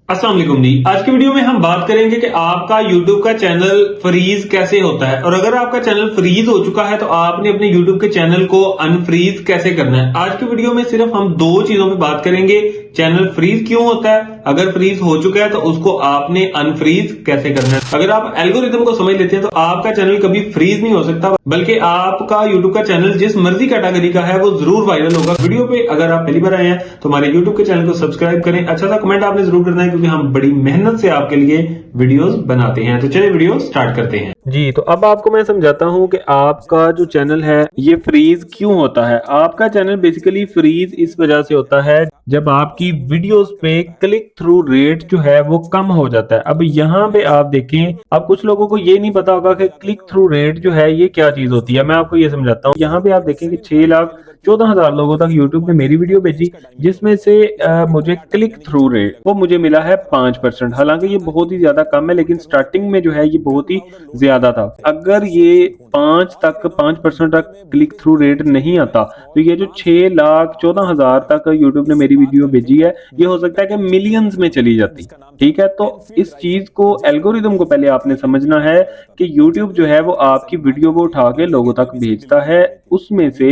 अस्सलाम वालेकुम जी। आज की वीडियो में हम बात करेंगे कि आपका YouTube का चैनल फ्रीज कैसे होता है और अगर आपका चैनल फ्रीज हो चुका है तो आपने अपने YouTube के चैनल को अनफ्रीज कैसे करना है। आज की वीडियो में सिर्फ हम दो चीजों पे बात करेंगे। चैनल फ्रीज क्यों होता है, अगर फ्रीज हो चुका है तो उसको आपने अनफ्रीज कैसे करना है। अगर आप एल्गोरिथम को समझ लेते हैं तो आपका चैनल कभी फ्रीज नहीं हो सकता, बल्कि आपका YouTube का चैनल जिस मर्जी कैटेगरी का है वो जरूर वायरल होगा। वीडियो पे अगर आप पहली बार आए हैं तो हमारे YouTube के चैनल को सब्सक्राइब करें। अच्छा सा कमेंट आपने जरूर करना है क्योंकि हम बड़ी मेहनत से आपके लिए वीडियोस बनाते हैं। तो चलिए वीडियो स्टार्ट करते हैं जी। तो अब आपको मैं समझाता हूं कि आपका जो चैनल है ये फ्रीज क्यों होता है। आपका चैनल बेसिकली फ्रीज इस वजह से होता है जब आपकी वीडियोस पे क्लिक थ्रू रेट जो है वो कम हो जाता है। अब यहाँ पे आप देखें, अब कुछ लोगों को ये नहीं पता होगा कि क्लिक थ्रू रेट जो है ये क्या चीज होती है। मैं आपको ये समझाता हूँ। यहाँ पे आप देखें कि 6,14,000 लोगों तक यूट्यूब ने मेरी वीडियो भेजी, जिसमें से मुझे क्लिक थ्रू रेट वो मुझे मिला है 5%। हालांकि ये बहुत ही ज्यादा कम है, लेकिन स्टार्टिंग में जो है ये बहुत ही ज्यादा था। अगर ये 5% तक क्लिक थ्रू रेट नहीं आता तो ये जो 6,14,000 तक यूट्यूब ने मेरी वीडियो भेजी है ये हो सकता है कि मिलियंस में चली जाती। ठीक है, तो इस चीज को एल्गोरिदम को पहले आपने समझना है कि यूट्यूब जो है वो आपकी वीडियो को उठा के लोगों तक भेजता है। उसमें से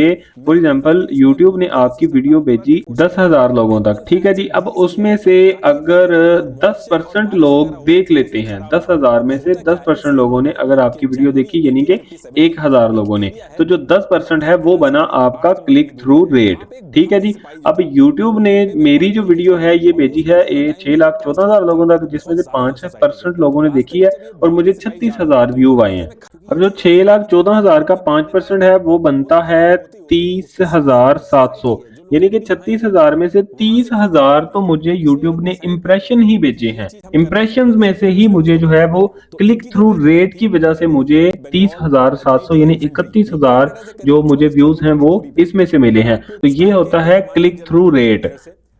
फॉर एग्जांपल यूट्यूब ने आपकी वीडियो भेजी 10,000 लोगों तक, ठीक है जी। अब उसमें से अगर 10% लोग देख लेते हैं, 10,000 में से 10% लोगों ने अगर आपकी वीडियो देखी, यानी कि 1,000 लोगों ने, तो जो 10% है वो बना आपका क्लिक थ्रू रेट। ठीक है जी। अब यूट्यूब ने मेरी जो वीडियो है ये भेजी है 6,14,000 लोगों तक, जिसमें से 5% लोगों ने देखी है और मुझे 36,000 व्यू आए हैं। अब जो 6,14,000 का 5% है वो बनता है 30,700, यानी कि 36,000 में से 30,000 तो मुझे यूट्यूब ने इम्प्रेशन ही भेजे हैं। इम्प्रेशन में से ही मुझे जो है वो क्लिक थ्रू रेट की वजह से मुझे 30,700 यानी 31,000 जो मुझे व्यूज हैं वो इसमें से मिले हैं। तो ये होता है क्लिक थ्रू रेट।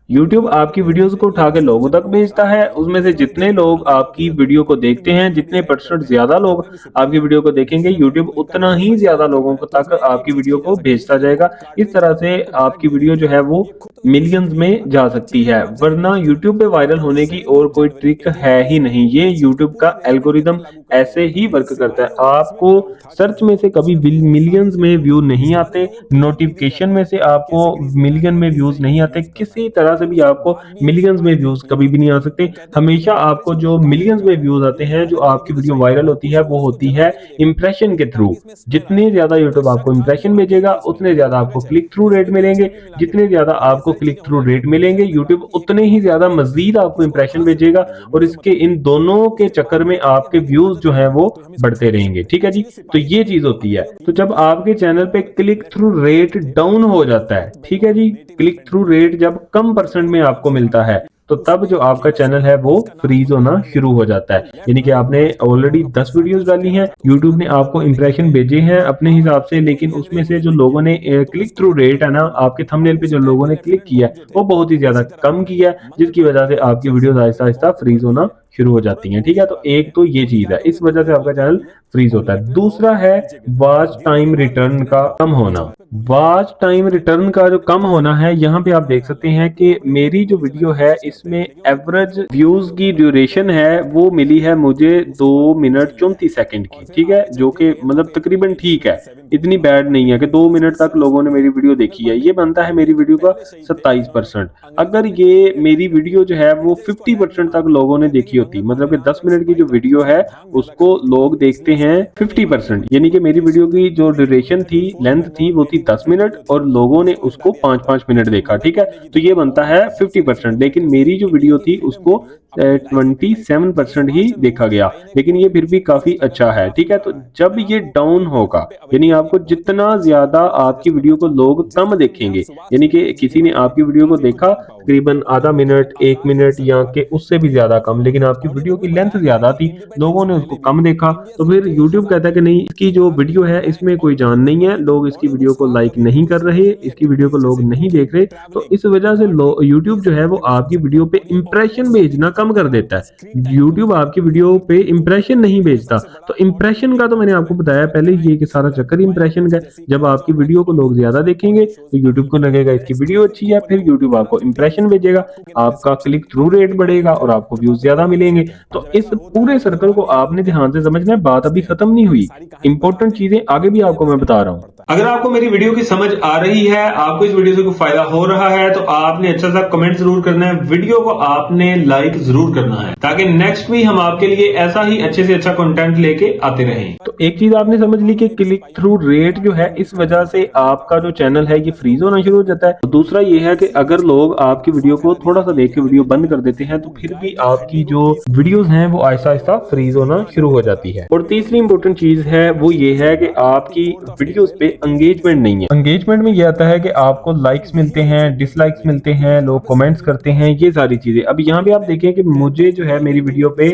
YouTube आपकी वीडियोस को उठा के लोगों तक भेजता है। उसमें से जितने लोग आपकी वीडियो को देखते हैं, जितने परसेंट ज्यादा लोग आपकी वीडियो को देखेंगे, YouTube उतना ही ज्यादा लोगों को तक आपकी वीडियो को भेजता जाएगा। इस तरह से आपकी वीडियो जो है वो मिलियंस में जा सकती है, वरना YouTube पे वायरल होने की और कोई ट्रिक है ही नहीं। ये YouTube का एल्गोरिदम ऐसे ही वर्क करता है। आपको सर्च में से कभी मिलियंस में व्यू नहीं आते, नोटिफिकेशन में से आपको मिलियन में व्यूज नहीं आते, किसी तरह से भी आपको मिलियंस में व्यूज कभी भी नहीं आ सकते। हमेशा आपको जो मिलियंस में व्यूज आते हैं, जो आपकी वीडियो वायरल होती है, वो होती है इंप्रेशन के थ्रू। जितने ज्यादा यूट्यूब आपको इंप्रेशन भेजेगा उतने ज्यादा आपको क्लिक थ्रू रेट मिलेंगे। जितने ज्यादा आपको क्लिक थ्रू रेट मिलेंगे यूट्यूब उतने ही ज्यादा मजीद आपको इंप्रेशन भेजेगा और इसके इन दोनों के चक्कर में आपके व्यूज जो है वो बढ़ते रहेंगे। ठीक है जी। तो ये चीज होती है। तो जब आपके चैनल पे क्लिक थ्रू रेट डाउन हो जाता है, ठीक है जी, क्लिक थ्रू रेट जब कम परसेंट में आपको मिलता है तो तब जो आपका चैनल है वो फ्रीज होना शुरू हो जाता है। यानी कि आपने ऑलरेडी 10 वीडियोस डाली हैं, यूट्यूब ने आपको इंप्रेशन भेजे हैं अपने हिसाब से, लेकिन उसमें से जो लोगों ने क्लिक थ्रू रेट है ना, आपके थंबनेल पे जो लोगों ने क्लिक किया वो बहुत ही ज्यादा कम किया, जिसकी वजह से आपकी वीडियोस आहिस्ता आहिस्ता फ्रीज होना शुरू हो जाती हैं। ठीक है, तो एक तो ये चीज है, इस वजह से आपका चैनल फ्रीज होता है। दूसरा है वॉच टाइम रिटर्न का कम होना। वॉच टाइम रिटर्न का जो कम होना है, यहाँ पे आप देख सकते हैं कि मेरी जो वीडियो है इसमें एवरेज व्यूज की ड्यूरेशन है वो मिली है मुझे 2 मिनट 34 सेकंड की। ठीक है, जो कि मतलब तकरीबन ठीक है, इतनी बैड नहीं है कि 2 मिनट तक लोगों ने मेरी वीडियो देखी है। ये बनता है मेरी वीडियो का 27%। अगर ये मेरी वीडियो जो है वो 50% तक लोगों ने देखी होती, मतलब कि 10 मिनट की जो वीडियो है उसको लोग देखते हैं 50%, यानी कि मेरी वीडियो की जो ड्यूरेशन थी, लेंथ थी, वो थी 10 मिनट और लोगों ने उसको 5-5 मिनट देखा। ठीक है, तो ये बनता है 50%। लेकिन मेरी जो वीडियो थी उसको 27% ही देखा गया, लेकिन ये फिर भी काफी अच्छा है। ठीक है, तो जब ये डाउन होगा, यानी आपको जितना ज्यादा आपकी वीडियो को लोग कम देखेंगे, यानी कि किसी ने आपकी वीडियो को देखा तकरीबन आधा मिनट, 1 मिनट या के उससे भी ज्यादा कम, लेकिन आपकी वीडियो की लेंथ ज्यादा थी, लोगों ने उसको कम देखा, तो फिर यूट्यूब कहता है कि नहीं, इसकी जो वीडियो है इसमें कोई जान नहीं है, लोग इसकी वीडियो को लाइक नहीं कर रहे, इसकी वीडियो को लोग नहीं देख रहे। तो इस वजह से यूट्यूब जो है वो आपकी वीडियो पे इंप्रेशन भेजना कम कर देता है। यूट्यूब आपकी वीडियो पे इंप्रेशन नहीं भेजता। तो इंप्रेशन का तो मैंने आपको बताया पहले, ये कि सारा चक्कर इंप्रेशन का। जब आपकी वीडियो को लोग ज्यादा देखेंगे तो यूट्यूब को लगेगा इसकी वीडियो अच्छी है, फिर यूट्यूब आपको इंप्रेशन इंप्रेशन भेजेगा, आपका क्लिक थ्रू रेट बढ़ेगा और आपको व्यूज ज्यादा मिलेंगे। तो इस पूरे सर्कल को आपने ध्यान से समझना है। बात अभी खत्म नहीं हुई, इंपॉर्टेंट चीजें आगे भी आपको मैं बता रहा हूँ। अगर आपको मेरी वीडियो की समझ आ रही है, आपको इस वीडियो से कोई फायदा हो रहा है, तो आपने अच्छा सा कमेंट जरूर करना है, वीडियो को आपने लाइक जरूर करना है, ताकि नेक्स्ट भी हम आपके लिए ऐसा ही अच्छे से अच्छा कंटेंट लेके आते रहें। तो एक चीज आपने समझ ली कि क्लिक थ्रू रेट जो है, इस वजह से आपका जो चैनल है ये फ्रीज होना शुरू हो जाता है। दूसरा ये है कि अगर लोग आपकी वीडियो को थोड़ा सा देख के वीडियो बंद कर देते हैं, तो फिर भी आपकी जो वीडियोस हैं वो आहिस्ता आहिस्ता फ्रीज होना शुरू हो जाती है। और तीसरी इंपॉर्टेंट चीज है वो ये है कि आपकी वीडियोस पे एंगेजमेंट नहीं है। एंगेजमेंट में ये आता है कि आपको लाइक्स मिलते हैं, डिसलाइक्स मिलते हैं, लोग कमेंट्स करते हैं, ये सारी चीजें। अब यहाँ पे आप देखें कि मुझे जो है मेरी वीडियो पे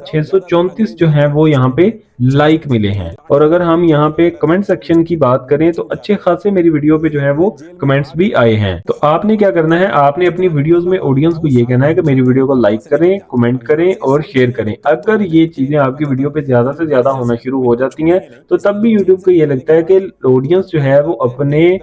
634 जो है वो यहाँ पे लाइक मिले हैं। और अगर हम यहाँ पे कमेंट सेक्शन की बात करें तो अच्छे खासे मेरी वीडियो पे जो है वो कमेंट्स भी आए हैं। तो आपने क्या करना है, आपने अपनी वीडियोस में ऑडियंस को ये कहना है कि मेरी वीडियो को लाइक करें, कमेंट करें और शेयर करें। अगर ये चीजें आपकी वीडियो पे ज्यादा से ज्यादा होना शुरू हो जाती हैं, तो तब भी यूट्यूब को ये लगता है कि ऑडियंस जो है वो अपने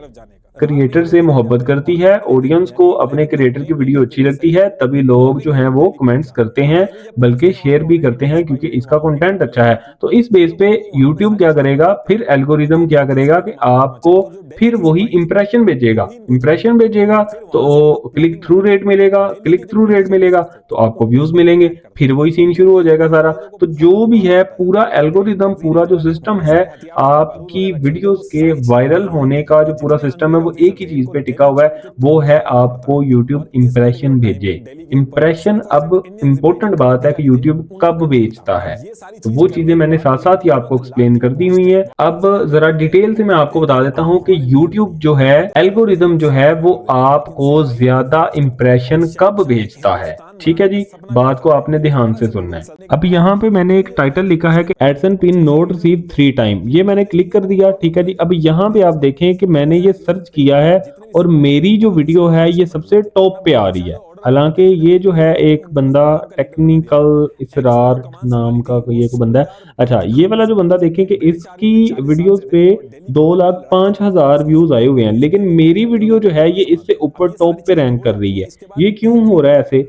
क्रिएटर से मोहब्बत करती है, ऑडियंस को अपने क्रिएटर की वीडियो अच्छी लगती है, तभी लोग जो हैं वो कमेंट्स करते हैं, बल्कि शेयर भी करते हैं, क्योंकि इसका कंटेंट अच्छा है। तो इस बेस पे यूट्यूब क्या करेगा, फिर एल्गोरिदम क्या करेगा कि आपको फिर वही इंप्रेशन भेजेगा। इंप्रेशन भेजेगा तो क्लिक थ्रू रेट मिलेगा, क्लिक थ्रू रेट मिलेगा तो आपको व्यूज मिलेंगे, फिर वही सीन शुरू हो जाएगा सारा। तो जो भी है पूरा एल्गोरिदम, पूरा जो सिस्टम है आपकी वीडियोस के वायरल होने का, जो पूरा सिस्टम है वो एक ही चीज पे टिका हुआ है, वो है आपको यूट्यूब इंप्रेशन भेजे। इंप्रेशन अब इम्पोर्टेंट बात है कि यूट्यूब कब बेचता है, तो वो चीजें मैंने साथ साथ ही आपको एक्सप्लेन कर दी हुई है। अब जरा डिटेल से मैं आपको बता देता हूँ कि यूट्यूब जो है एल्गोरिदम जो है वो आपको ज्यादा इंप्रेशन कब भेजता है। ठीक है जी, बात को आपने ध्यान से सुनना है। अब यहाँ पे मैंने एक टाइटल लिखा है कि Edson pin note receive 3 time, ये मैंने क्लिक कर दिया। ठीक है जी, अब यहाँ पे आप देखें कि मैंने ये सर्च किया है और मेरी जो वीडियो है ये सबसे टॉप पे आ रही है। हालांकि ये जो है एक बंदा टेक्निकल इसरार नाम का कोई एक बंदा है। अच्छा, ये वाला जो बंदा देखें कि इसकी वीडियोस पे 2,05,000 व्यूज आए हुए हैं, लेकिन मेरी वीडियो जो है ये इससे ऊपर टॉप पे रैंक कर रही है। ये क्यों हो रहा है ऐसे?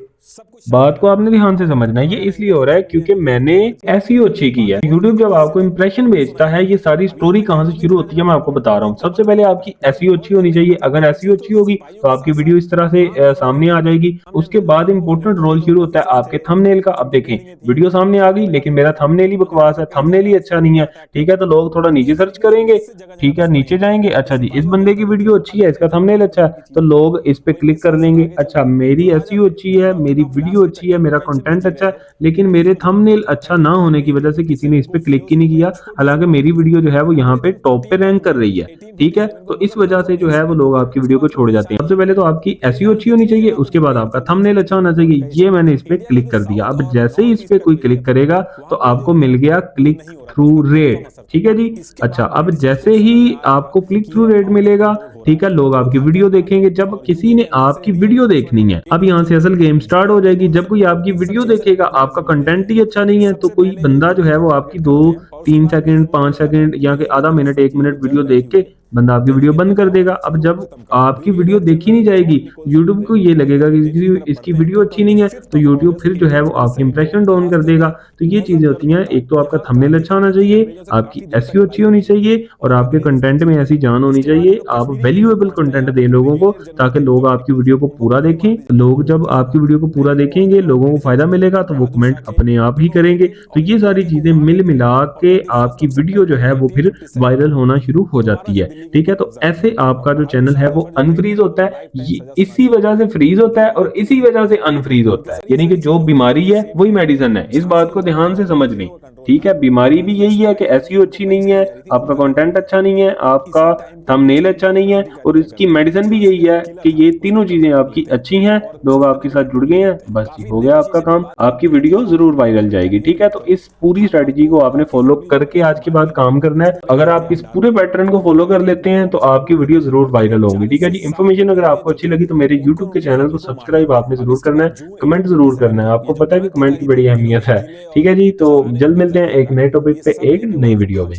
बात को आपने ध्यान से समझना है। ये इसलिए हो रहा है क्योंकि मैंने एसईओ अच्छी की है। यूट्यूब जब आपको इंप्रेशन भेजता है, ये सारी स्टोरी कहां से शुरू होती है मैं आपको बता रहा हूँ। सबसे पहले आपकी एसईओ अच्छी होनी चाहिए। अगर एसईओ अच्छी होगी तो आपकी वीडियो इस तरह से सामने आ जाएगी। उसके बाद इंपॉर्टेंट रोल शुरू होता है आपके थंबनेल का। अब देखें, वीडियो सामने आ गई लेकिन मेरा थंबनेल ही बकवास है, थंबनेल ही अच्छा नहीं है। ठीक है, तो लोग थोड़ा नीचे सर्च करेंगे। ठीक है, नीचे जाएंगे, अच्छा जी इस बंदे की वीडियो अच्छी है, इसका थंबनेल अच्छा है, तो लोग इस पे क्लिक कर लेंगे। अच्छा, मेरी एसईओ अच्छी है, मेरी वीडियो अच्छी है, मेरा कंटेंट अच्छा है, लेकिन मेरे थंबनेल अच्छा ना होने की वजह से किसी ने इस पे क्लिक ही नहीं किया, हालांकि मेरी वीडियो जो है वो यहाँ पे टॉप पे रैंक कर रही है। ठीक है, तो इस वजह से जो है वो लोग आपकी वीडियो को छोड़ जाते हैं। सबसे पहले तो आपकी एसईओ अच्छी होनी चाहिए, उसके बाद आपका थंबनेल अच्छा होना चाहिए। ये मैंने इस पे क्लिक कर दिया। अब जैसे ही इस पे कोई क्लिक करेगा तो आपको मिल गया क्लिक थ्रू रेट। ठीक है जी। अच्छा, अब जैसे ही आपको क्लिक थ्रू रेट मिलेगा, ठीक है, लोग आपकी वीडियो देखेंगे। जब किसी ने आपकी वीडियो देखनी है, अब यहाँ से असल गेम स्टार्ट हो जाएगी। जब कोई आपकी वीडियो देखेगा, आपका कंटेंट ही अच्छा नहीं है, तो कोई बंदा जो है वो आपकी 2-3 सेकंड 5 सेकंड या कि आधा मिनट 1 मिनट वीडियो देख के बंदा आपकी वीडियो बंद कर देगा। अब जब आपकी वीडियो देखी नहीं जाएगी, यूट्यूब को ये लगेगा कि इसकी वीडियो अच्छी नहीं है, तो यूट्यूब फिर जो है वो आपकी इंप्रेशन डाउन कर देगा। तो ये चीजें होती हैं। एक तो आपका थंबनेल अच्छा होना चाहिए, आपकी एसईओ अच्छी होनी चाहिए और आपके कंटेंट में ऐसी जान होनी चाहिए, आप वैल्यूएबल कंटेंट दें लोगों को, ताकि लोग आपकी वीडियो को पूरा देखें। लोग जब आपकी वीडियो को पूरा देखेंगे, लोगों को फायदा मिलेगा, तो वो कमेंट अपने आप ही करेंगे। तो ये सारी चीजें मिल मिला के आपकी वीडियो जो है वो फिर वायरल होना शुरू हो जाती है। ठीक है, तो ऐसे आपका जो चैनल है वो अनफ्रीज होता है। इसी वजह से फ्रीज होता है और इसी वजह से अनफ्रीज होता है, यानी कि जो बीमारी है वही मेडिसिन है। इस बात को ध्यान से समझ लें। ठीक है, बीमारी भी यही है कि एसईओ अच्छी नहीं है, आपका कंटेंट अच्छा नहीं है, आपका थंबनेल अच्छा नहीं है, और इसकी मेडिसिन भी यही है कि ये तीनों चीजें आपकी अच्छी हैं, लोग आपके साथ जुड़ गए हैं, बस ये हो गया आपका काम, आपकी वीडियो जरूर वायरल जाएगी। ठीक है, तो इस पूरी स्ट्रेटजी को आपने फॉलो करके आज के बाद काम करना है। अगर आप इस पूरे पैटर्न को फॉलो कर लेते हैं तो आपकी वीडियो जरूर वायरल होगी। ठीक है जी, इन्फॉर्मेशन अगर आपको अच्छी लगी तो मेरे यूट्यूब के चैनल को सब्सक्राइब आपने जरूर करना है, कमेंट जरूर करना है। आपको पता है कि कमेंट की बड़ी अहमियत है। ठीक है जी, तो जल्द मिलते हैं एक नए टॉपिक पे एक नई वीडियो में।